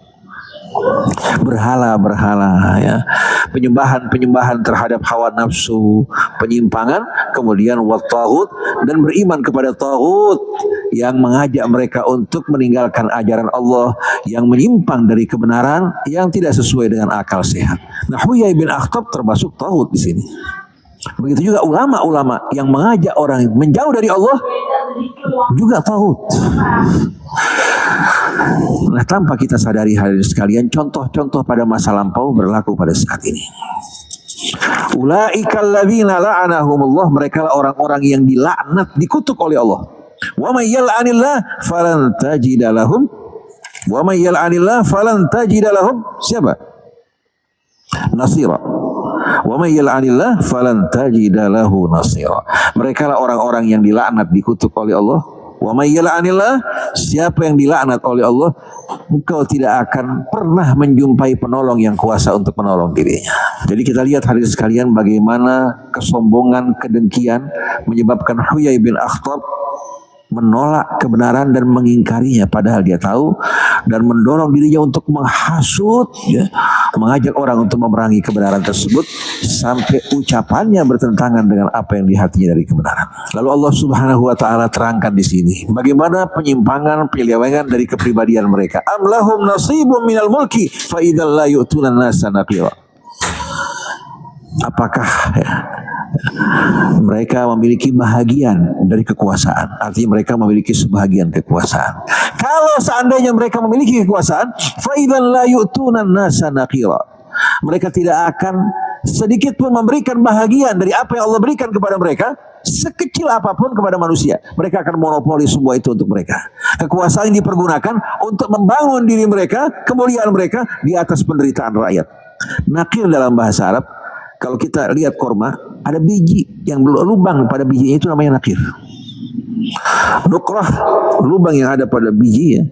Berhala-berhala, ya, penyembahan terhadap hawa nafsu, penyimpangan, kemudian wat-taghut, dan beriman kepada taghut yang mengajak mereka untuk meninggalkan ajaran Allah, yang menyimpang dari kebenaran, yang tidak sesuai dengan akal sehat. Nah, Huyai bin Akhtab termasuk taghut di sini. Begitu juga ulama-ulama yang mengajak orang menjauh dari Allah juga taghut. Nah, tanpa kita sadari hadirin sekalian, contoh-contoh pada masa lampau berlaku pada saat ini. Ulaikal ladzina la'anahumullah, mereka lah orang-orang yang dilaknat, dikutuk oleh Allah. Wa may yal'anillah falan tajida lahum. Wa may yal'anillah falan tajida lahum. Siapa? Nasira. Wa may yal'anillah falan tajida lahu nasira. Mereka lah orang-orang yang dilaknat, dikutuk oleh Allah. Wa may yal'anillah, siapa yang dilaknat oleh Allah, engkau tidak akan pernah menjumpai penolong yang kuasa untuk menolong dirinya. Jadi kita lihat hadirin sekalian bagaimana kesombongan, kedengkian menyebabkan Huyai bin Akhtab menolak kebenaran dan mengingkarinya, padahal dia tahu, dan mendorong dirinya untuk menghasut, ya, mengajak orang untuk memerangi kebenaran tersebut sampai ucapannya bertentangan dengan apa yang di hatinya dari kebenaran. Lalu Allah Subhanahu wa taala terangkan di sini bagaimana penyimpangan, penyelewengan dari kepribadian mereka. Am lahum nasibum minal mulki fa idzal la yu'tuna nasa naqira. Apakah, ya, mereka memiliki bahagian dari kekuasaan? Artinya mereka memiliki sebahagian kekuasaan. Kalau seandainya mereka memiliki kekuasaan, fa idzal la yu'tuna nasa naqira, mereka tidak akan sedikit pun memberikan bahagian dari apa yang Allah berikan kepada mereka, sekecil apapun kepada manusia, mereka akan monopoli semua itu untuk mereka. Kekuasaan dipergunakan untuk membangun diri mereka, kemuliaan mereka di atas penderitaan rakyat. Nakir dalam bahasa Arab, kalau kita lihat korma, ada biji yang lubang pada bijinya itu namanya nakir. Nukrah, lubang yang ada pada biji ya,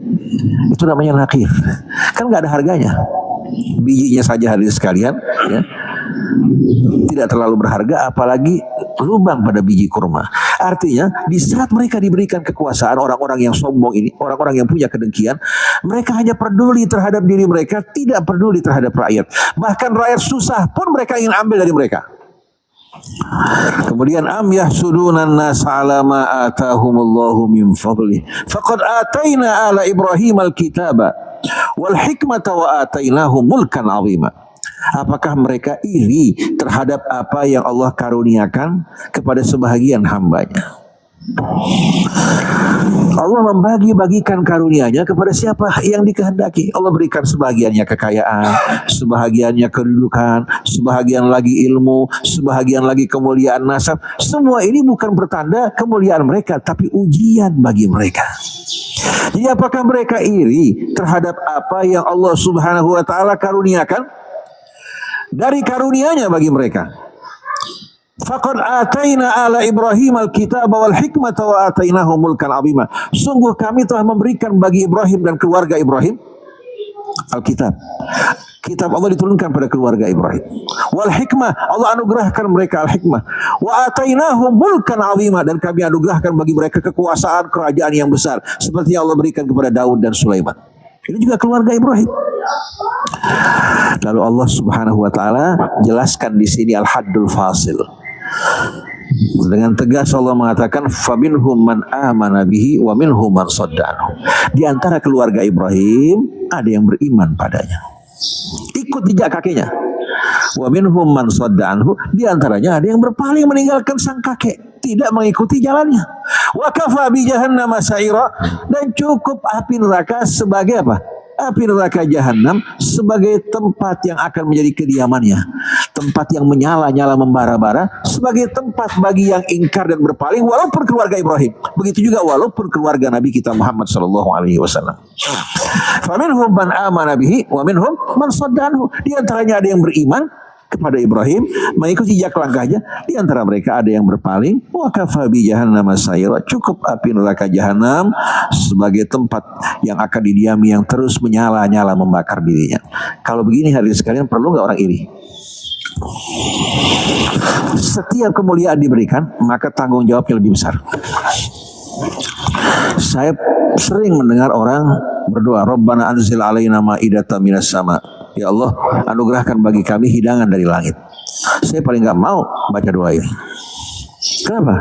itu namanya nakir. Kan nggak ada harganya. Bijinya saja hadis sekalian ya, tidak terlalu berharga, apalagi lubang pada biji kurma. Artinya di saat mereka diberikan kekuasaan, orang-orang yang sombong ini, orang-orang yang punya kedengkian, mereka hanya peduli terhadap diri mereka, tidak peduli terhadap rakyat. Bahkan rakyat susah pun mereka ingin ambil dari mereka. Kemudian am yahsudunan nas ala ma atahumullahu min fadli faqad ataina ala Ibrahim al-kitaba wal hikmata wa atainahum mulkan 'azima. Apakah mereka iri terhadap apa yang Allah karuniakan kepada sebahagian hambanya? Allah membagi-bagikan karunia-Nya kepada siapa yang dikehendaki. Allah berikan sebahagiannya kekayaan, sebahagiannya kedudukan, sebahagian lagi ilmu, sebahagian lagi kemuliaan nasab. Semua ini bukan pertanda kemuliaan mereka, tapi ujian bagi mereka. Jadi apakah mereka iri terhadap apa yang Allah Subhanahu wa taala karuniakan? Dari karunia-Nya bagi mereka. Faqad ataina ala Ibrahim al-kitaba wal hikmata wa atainahum mulkan 'azima. Sungguh kami telah memberikan bagi Ibrahim dan keluarga Ibrahim Alkitab. Kitab Allah diturunkan pada keluarga Ibrahim. Wal hikmah, Allah anugerahkan mereka al-hikmah. Wa atainahum mulkan 'azima, dan kami anugerahkan bagi mereka kekuasaan kerajaan yang besar seperti yang Allah berikan kepada Daud dan Sulaiman. Ini juga keluarga Ibrahim. Lalu Allah Subhanahu wa taala jelaskan di sini al-haddul fasil. Dengan tegas Allah mengatakan faminhum man amana bihi wa minhum man sadda anhu. Di antara keluarga Ibrahim ada yang beriman padanya, ikut jejak kakeknya. Wa minhum man sadda anhu, di antaranya ada yang berpaling meninggalkan sang kakek, tidak mengikuti jalannya. Wa kafa bi jahannam sa'ira, dan cukup api neraka sebagai apa? Api neraka jahanam sebagai tempat yang akan menjadi kediamannya, tempat yang menyala-nyala membara-bara, sebagai tempat bagi yang ingkar dan berpaling, walaupun keluarga Ibrahim. Begitu juga walaupun keluarga Nabi kita Muhammad sallallahu alaihi wasallam. Faminhum man amana bihi wa minhum man sadda anhu. Di antaranya ada yang beriman kepada Ibrahim, mengikuti jejak langkahnya. Di antara mereka ada yang berpaling. Wa kafa bi jahannam sa'ira, cukup api neraka jahanam sebagai tempat yang akan didiami, yang terus menyala-nyala membakar dirinya. Kalau begini hadirin sekalian, perlu nggak orang iri? Setiap kemuliaan diberikan, maka tanggung jawabnya lebih besar. Saya sering mendengar orang berdoa, Rabbana anzil alaina ma'idatan minas sama. Ya Allah, anugerahkan bagi kami hidangan dari langit. Saya paling nggak mau baca doa ini. Kenapa?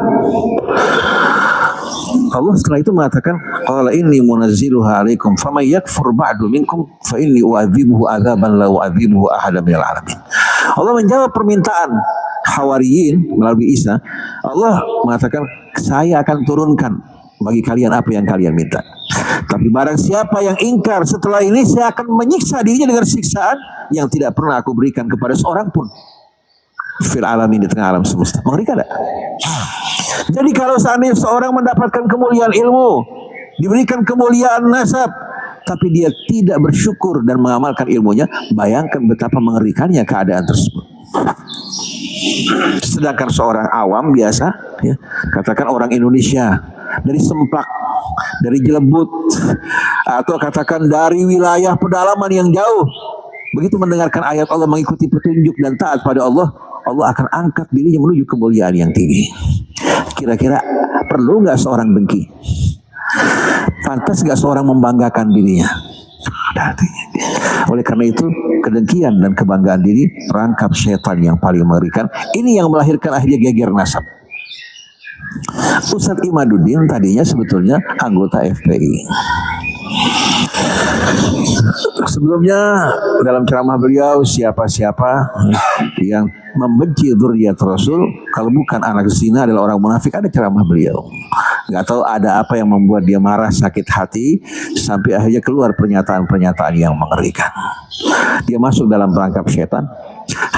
Allah setelah itu mengatakan, qala inni munazziluha 'alaikum faman yakfur ba'du minkum fa inni u'adzibuhu 'adzaban la u'adzibuhu ahadan minal 'alamin. Allah menjawab permintaan Hawariyin melalui Isa. Allah mengatakan, saya akan turunkan bagi kalian apa yang kalian minta. Tapi barang siapa yang ingkar setelah ini, saya akan menyiksa dirinya dengan siksaan yang tidak pernah aku berikan kepada seorang pun fil alamin, di tengah alam semesta. Mengerikan tak? Jadi kalau seandainya seorang mendapatkan kemuliaan ilmu, diberikan kemuliaan nasab, tapi dia tidak bersyukur dan mengamalkan ilmunya, bayangkan betapa mengerikannya keadaan tersebut. Sedangkan seorang awam biasa, ya, katakan orang Indonesia dari Semplak, dari Jelebut, atau katakan dari wilayah pedalaman yang jauh, begitu mendengarkan ayat Allah, mengikuti petunjuk dan taat pada Allah, Allah akan angkat dirinya menuju kemuliaan yang tinggi. Kira-kira perlu nggak seorang dengki? Pantas nggak seorang membanggakan dirinya? Oleh karena itu, kedengkian dan kebanggaan diri perangkap setan yang paling mengerikan. Ini yang melahirkan akhirnya geger nasab. Ustadz Imaduddin tadinya sebetulnya anggota FPI. Sebelumnya dalam ceramah beliau, siapa-siapa yang membenci dzurriyyat Rasul kalau bukan anak zina adalah orang munafik, ada ceramah beliau. Gak tahu ada apa yang membuat dia marah, sakit hati, sampai akhirnya keluar pernyataan-pernyataan yang mengerikan. Dia masuk dalam perangkap setan.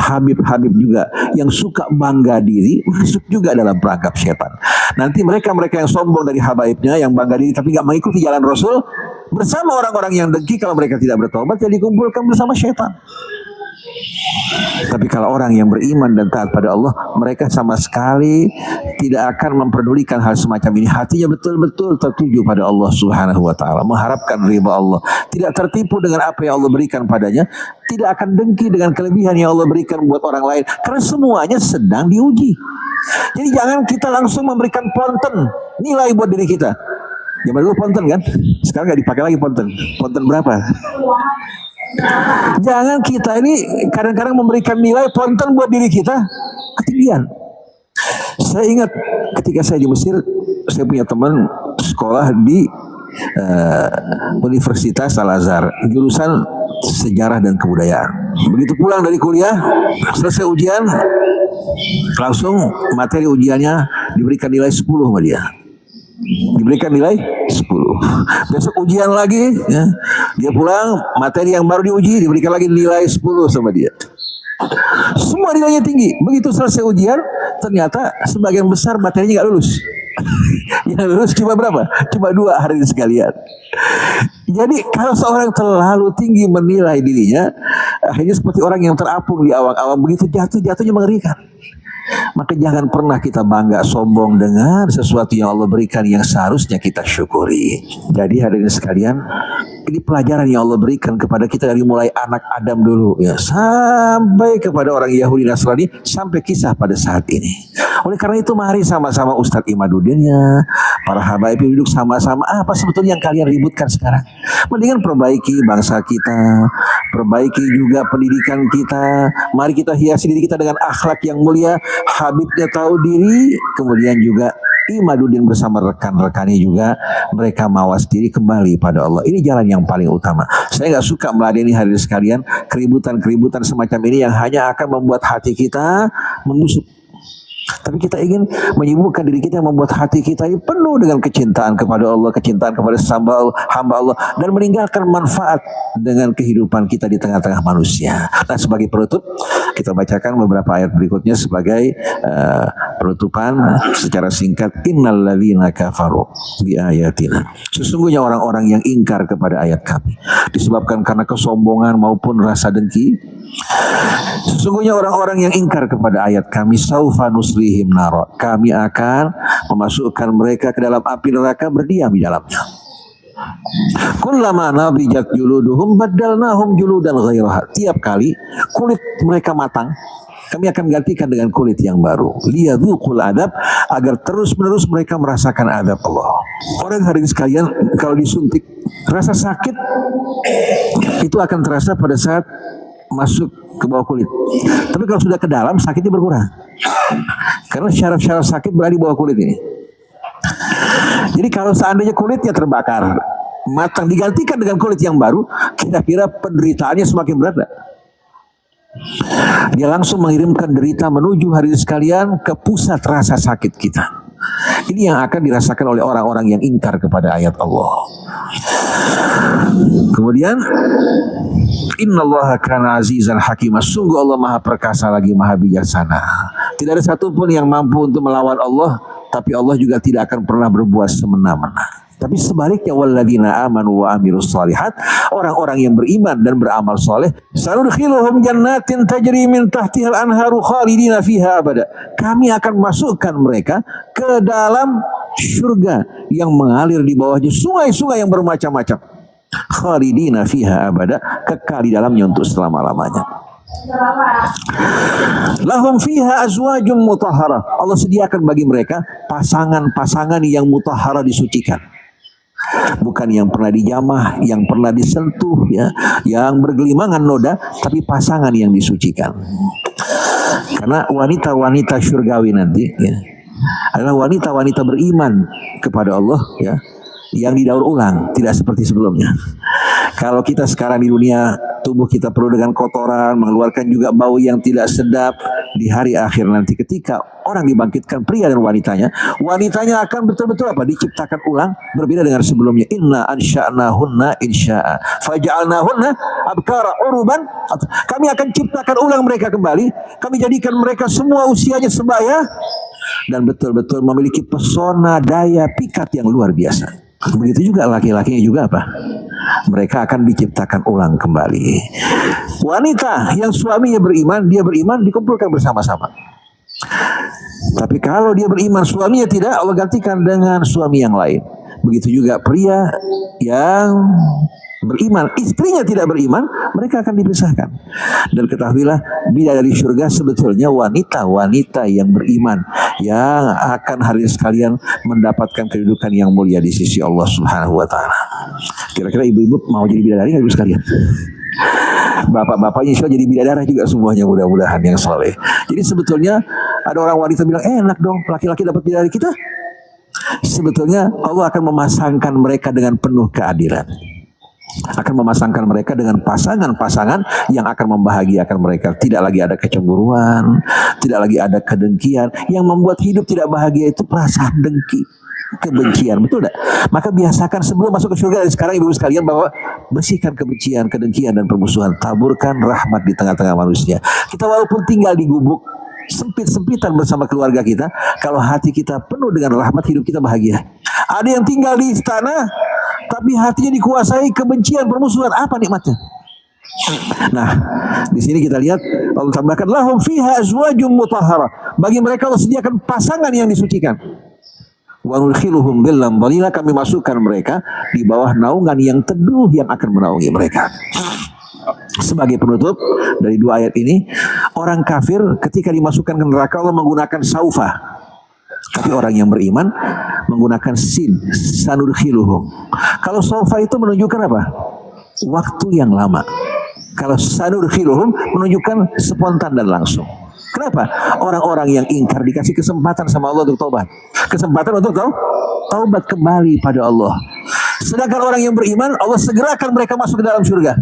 Habib-habib juga yang suka bangga diri masuk juga dalam perangkap setan. Nanti mereka-mereka yang sombong dari habaibnya, yang bangga diri tapi nggak mengikuti jalan Rasul, bersama orang-orang yang dengki kalau mereka tidak bertobat, jadi dikumpulkan bersama setan. Tapi kalau orang yang beriman dan taat pada Allah, mereka sama sekali tidak akan memperdulikan hal semacam ini. Hatinya betul-betul tertuju pada Allah Subhanahu wa taala, mengharapkan ridha Allah, tidak tertipu dengan apa yang Allah berikan padanya, tidak akan dengki dengan kelebihan yang Allah berikan buat orang lain, karena semuanya sedang diuji. Jadi jangan kita langsung memberikan ponten nilai buat diri kita. Zaman dulu ponten kan, sekarang nggak dipakai lagi ponten. Ponten berapa? Jangan kita ini kadang-kadang memberikan nilai ponten buat diri kita ketinggian. Saya ingat ketika saya di Mesir, saya punya teman sekolah di Universitas Al-Azhar, jurusan sejarah dan kebudayaan. Begitu pulang dari kuliah, selesai ujian, langsung materi ujiannya diberikan nilai 10 sama dia. Diberikan nilai 10. Besok ujian lagi, ya. Dia pulang, materi yang baru diuji diberikan lagi nilai 10 sama dia. Semua nilainya tinggi. Begitu selesai ujian, ternyata sebagian besar materinya nggak lulus. Yang lulus cuma berapa? Cuma 2 hari sekalian. Jadi kalau seorang terlalu tinggi menilai dirinya, akhirnya seperti orang yang terapung di awang-awang, begitu jatuhnya mengerikan. Maka jangan pernah kita bangga sombong dengan sesuatu yang Allah berikan yang seharusnya kita syukuri. Jadi hadirin sekalian, ini pelajaran yang Allah berikan kepada kita dari mulai anak Adam dulu ya, sampai kepada orang Yahudi Nasrani, sampai kisah pada saat ini. Oleh karena itu mari sama-sama Ustadz Imaduddinnya, para habaib duduk sama-sama, apa sebetulnya yang kalian ributkan sekarang? Mendingan perbaiki bangsa kita, perbaiki juga pendidikan kita. Mari kita hiasi diri kita dengan akhlak yang mulia. Habibnya tahu diri, kemudian juga Imaduddin bersama rekan-rekannya juga mereka mawas diri kembali pada Allah. Ini jalan yang paling utama. Saya nggak suka meladeni hadirin sekalian keributan-keributan semacam ini yang hanya akan membuat hati kita membusuk. Tapi kita ingin menyibukkan diri kita, membuat hati kita ini penuh dengan kecintaan kepada Allah, kecintaan kepada hamba Allah, dan meninggalkan manfaat dengan kehidupan kita di tengah-tengah manusia. Nah, sebagai penutup, kita bacakan beberapa ayat berikutnya sebagai penutupan secara singkat. Innal ladzina kafaru bi ayatina. Sesungguhnya orang-orang yang ingkar kepada ayat kami, disebabkan karena kesombongan maupun rasa dengki. Sesungguhnya orang-orang yang ingkar kepada ayat kami, saufa nuslihim nara, kami akan memasukkan mereka ke dalam api neraka, berdiam di dalamnya. Kullama nabijat juluduhum baddalnahum juludan ghairaha. Tiap kali kulit mereka matang, kami akan gantikan dengan kulit yang baru. Liyadzuqul adab, agar terus-menerus mereka merasakan adab Allah. Orang hari ini sekalian, kalau disuntik, rasa sakit itu akan terasa pada saat masuk ke bawah kulit. Tapi kalau sudah ke dalam, sakitnya berkurang. Karena syaraf-syaraf sakit berada di bawah kulit ini. Jadi kalau seandainya kulitnya terbakar, matang, digantikan dengan kulit yang baru, kira-kira penderitaannya semakin berat. Dia langsung mengirimkan derita menuju hari sekalian ke pusat rasa sakit kita. Ini yang akan dirasakan oleh orang-orang yang ingkar kepada ayat Allah. Kemudian Innallaha kana azizan hakimah. Sungguh Allah maha perkasa lagi maha bijaksana. Tidak ada satupun yang mampu untuk melawan Allah, tapi Allah juga tidak akan pernah berbuat semena-mena. Tapi sebaliknya, walladzina amanu wa amilus shalihat, orang-orang yang beriman dan beramal soleh, sanudkhiluhum jannatin tajri min tahtihal anharu khalidina fiha abada. Kami akan masukkan mereka ke dalam surga yang mengalir di bawahnya sungai-sungai yang bermacam-macam. Khalidina fiha abada, kekal di dalamnya untuk selama-lamanya. Lahum fiha azwajum mutahharah. Allah sediakan bagi mereka pasangan-pasangan yang mutahharah, disucikan. Bukan yang pernah dijamah, yang pernah disentuh, ya, yang bergelimangan noda, tapi pasangan yang disucikan. Karena wanita-wanita syurgawi nanti, ya, adalah wanita-wanita beriman kepada Allah, ya, yang didaur ulang, tidak seperti sebelumnya. Kalau kita sekarang di dunia, tubuh kita penuh dengan kotoran, mengeluarkan juga bau yang tidak sedap. Di hari akhir nanti ketika orang dibangkitkan, pria dan wanitanya akan betul-betul apa? Diciptakan ulang, berbeda dengan sebelumnya. Inna ansha'nahunna insya'a faja'alnahunna abkara uruban. Kami akan ciptakan ulang mereka kembali. Kami jadikan mereka semua usianya sebaya dan betul-betul memiliki pesona, daya pikat yang luar biasa. Begitu juga laki-lakinya juga apa? Mereka akan diciptakan ulang kembali. Wanita yang suaminya beriman, dia beriman, dikumpulkan bersama-sama. Tapi kalau dia beriman, suaminya tidak, Allah gantikan dengan suami yang lain. Begitu juga pria yang beriman, istrinya tidak beriman, mereka akan dipisahkan. Dan ketahuilah, bidadari surga sebetulnya wanita-wanita yang beriman, yang akan hari sekalian mendapatkan kedudukan yang mulia di sisi Allah Subhanahu wa Ta'ala. Kira-kira ibu-ibu mau jadi bidadari nggak ibu sekalian? Bapak-bapaknya insya Allah jadi bidadari juga semuanya, mudah-mudahan yang soleh. Jadi sebetulnya ada orang wanita bilang, enak dong laki-laki dapat bidadari kita. Sebetulnya Allah akan memasangkan mereka dengan penuh keadilan, akan memasangkan mereka dengan pasangan-pasangan yang akan membahagiakan mereka. Tidak lagi ada kecemburuan, tidak lagi ada kedengkian. Yang membuat hidup tidak bahagia itu perasaan dengki, kebencian, betul tidak? Maka biasakan sebelum masuk ke surga dari sekarang ibu sekalian bahwa bersihkan kebencian, kedengkian dan permusuhan. Taburkan rahmat di tengah-tengah manusia. Kita walaupun tinggal di gubuk sempit-sempitan bersama keluarga kita, kalau hati kita penuh dengan rahmat, hidup kita bahagia. Ada yang tinggal di istana tapi hatinya dikuasai kebencian, permusuhan, apa nikmatnya? Nah, di sini kita lihat Allah tambahkan lahum fiha azwajum mutahharah. Bagi mereka Allah sediakan pasangan yang disucikan. Wa nudkhiluhum dhillan dhalila, kami masukkan mereka di bawah naungan yang teduh yang akan menaungi mereka. Sebagai penutup dari dua ayat ini, orang kafir ketika dimasukkan ke neraka Allah menggunakan saufa. Tapi orang yang beriman menggunakan sin, sanudkhiluhum. Kalau saufa itu menunjukkan apa? Waktu yang lama. Kalau sanudkhiluhum menunjukkan spontan dan langsung. Kenapa? Orang-orang yang ingkar dikasih kesempatan sama Allah untuk taubat. Kesempatan untuk taubat kembali pada Allah. Sedangkan orang yang beriman, Allah segerakan mereka masuk ke dalam surga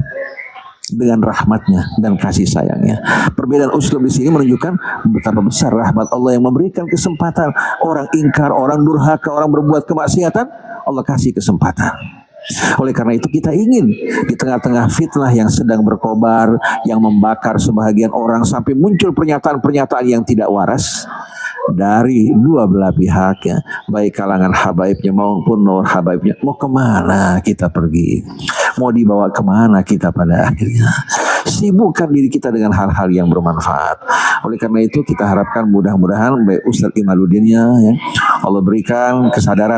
dengan rahmatnya dan kasih sayangnya. Perbedaan uslub di sini menunjukkan betapa besar rahmat Allah yang memberikan kesempatan. Orang ingkar, orang durhaka, orang berbuat kemaksiatan, Allah kasih kesempatan. Oleh karena itu kita ingin di tengah-tengah fitnah yang sedang berkobar, yang membakar sebahagian orang, sampai muncul pernyataan-pernyataan yang tidak waras dari dua belah pihak, ya, baik kalangan habaibnya maupun nur habaibnya. Mau kemana kita pergi? Mau dibawa kemana kita pada akhirnya? Sibukkan diri kita dengan hal-hal yang bermanfaat. Oleh karena itu kita harapkan mudah-mudahan baik Ustaz Imaluddinnya, ya, Allah berikan kesadaran